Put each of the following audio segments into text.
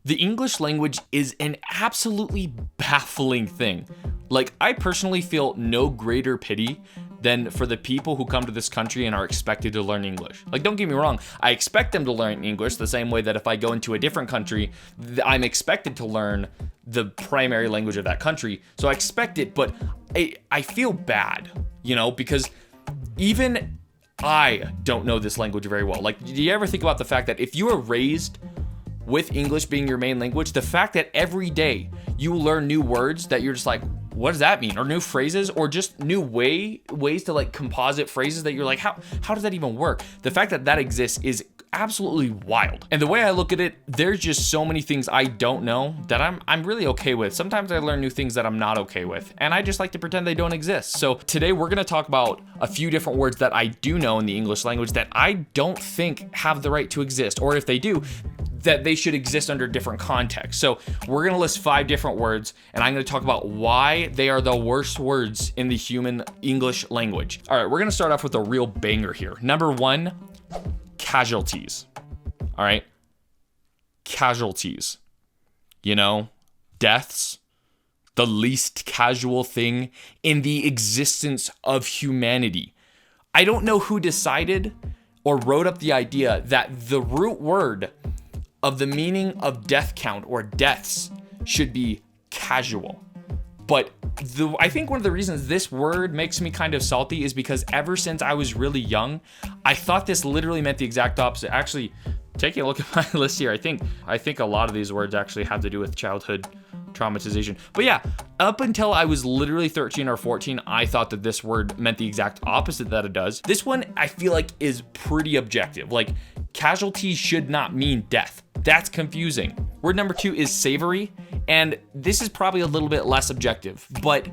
The English language is an absolutely baffling thing. Like, I personally feel no greater pity than for the people who come to this country and are expected to learn English. Like, don't get me wrong, I expect them to learn English the same way that if I go into a different country, I'm expected to learn the primary language of that country. So I expect it, but I feel bad, because even I don't know this language very well. Like, do you ever think about the fact that if you are raised with English being your main language, the fact that every day you learn new words that you're just like, what does that mean? Or new phrases, or just new ways to like composite phrases that you're like, how does that even work? The fact that that exists is absolutely wild. And the way I look at it, there's just so many things I don't know that I'm really okay with. Sometimes I learn new things that I'm not okay with, and I just like to pretend they don't exist. So today we're gonna talk about a few different words that I do know in the English language that I don't think have the right to exist, or if they do, that they should exist under different contexts. So we're gonna list 5 different words, and I'm gonna talk about why they are the worst words in the human English language. All right, we're gonna start off with a real banger here. Number 1, casualties. All right, casualties. Deaths, the least casual thing in the existence of humanity. I don't know who decided or wrote up the idea that the root word of the meaning of death count or deaths should be casual. But I think one of the reasons this word makes me kind of salty is because ever since I was really young, I thought this literally meant the exact opposite. Actually, taking a look at my list here, I think a lot of these words actually have to do with childhood traumatization. But yeah, up until I was literally 13 or 14, I thought that this word meant the exact opposite that it does. This one I feel like is pretty objective. Like, casualties should not mean death. That's confusing. Word number 2 is savory, and this is probably a little bit less objective, but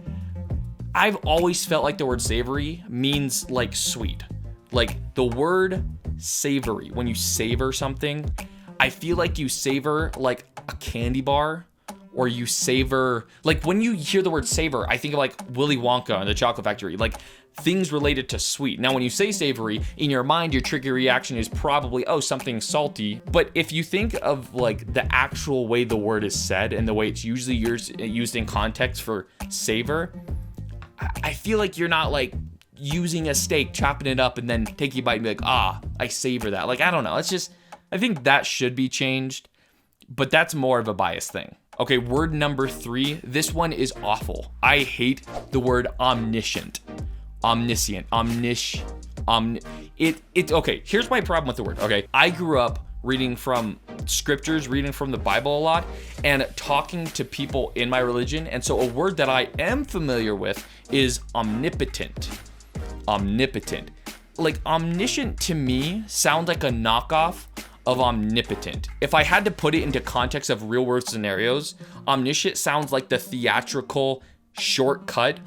I've always felt like the word savory means like sweet. Like, the word savory, when you savor something, I feel like you savor like a candy bar, or you savor, like when you hear the word savor, I think of like Willy Wonka and the Chocolate Factory, like things related to sweet. Now, when you say savory, in your mind, your trigger reaction is probably, oh, something salty. But if you think of like the actual way the word is said and the way it's usually used in context for savor, I feel like you're not like using a steak, chopping it up, and then taking a bite and be like, I savor that. Like, I don't know. It's just, I think that should be changed, but that's more of a bias thing. Okay, word number 3. This one is awful. I hate the word omniscient. Omniscient. Okay, here's my problem with the word. Okay, I grew up reading from scriptures, reading from the Bible a lot, and talking to people in my religion. And so a word that I am familiar with is omnipotent. Omnipotent. Like, omniscient to me sounds like a knockoff of omnipotent. If I had to put it into context of real world scenarios, omniscient sounds like the theatrical shortcut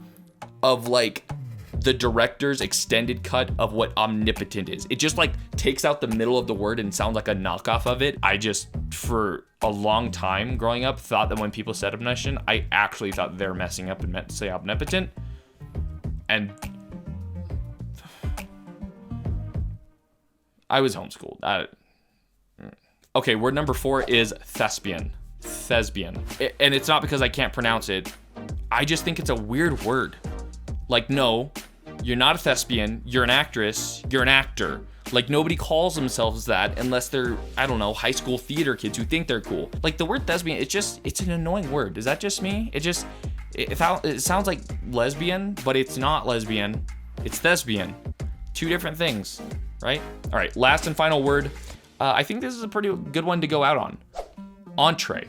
of like the director's extended cut of what omnipotent is. It just like takes out the middle of the word and sounds like a knockoff of it. I just, for a long time growing up, thought that when people said omniscient, I actually thought they were messing up and meant to say omnipotent. And I was homeschooled. Okay, word number 4 is Thespian. And it's not because I can't pronounce it. I just think it's a weird word. Like, no, you're not a thespian. You're an actress. You're an actor. Like, nobody calls themselves that unless they're, I don't know, high school theater kids who think they're cool. Like, the word thespian, it's an annoying word. Is that just me? It sounds like lesbian, but it's not lesbian. It's thespian. 2 different things, right? All right, last and final word. I think this is a pretty good one to go out on. Entree.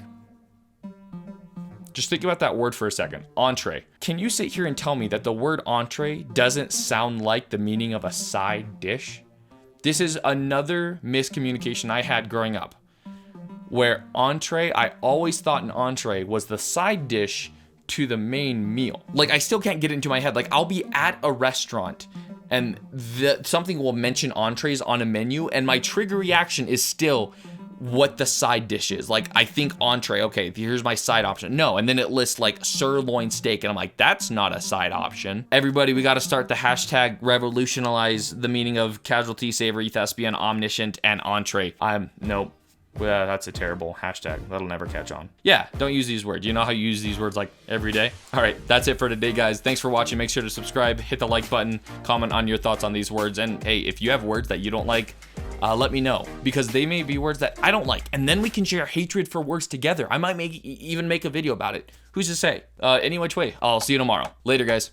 Just think about that word for a second. Entree. Can you sit here and tell me that the word entree doesn't sound like the meaning of a side dish? This is another miscommunication I had growing up, where entree, I always thought an entree was the side dish to the main meal. Like, I still can't get it into my head. Like, I'll be at a restaurant and something will mention entrees on a menu, and my trigger reaction is still what the side dish is. Like, I think entree, okay, here's my side option. No, and then it lists like sirloin steak, and I'm like, that's not a side option. Everybody, we got to start the hashtag revolutionize the meaning of casualty, savory, thespian, omniscient, and entree. Nope. Well, that's a terrible hashtag. That'll never catch on. Yeah, don't use these words. You know how you use these words like every day? All right, that's it for today, guys. Thanks for watching. Make sure to subscribe, hit the like button, comment on your thoughts on these words. And hey, if you have words that you don't like, let me know, because they may be words that I don't like. And then we can share hatred for words together. I might even make a video about it. Who's to say? Any which way. I'll see you tomorrow. Later, guys.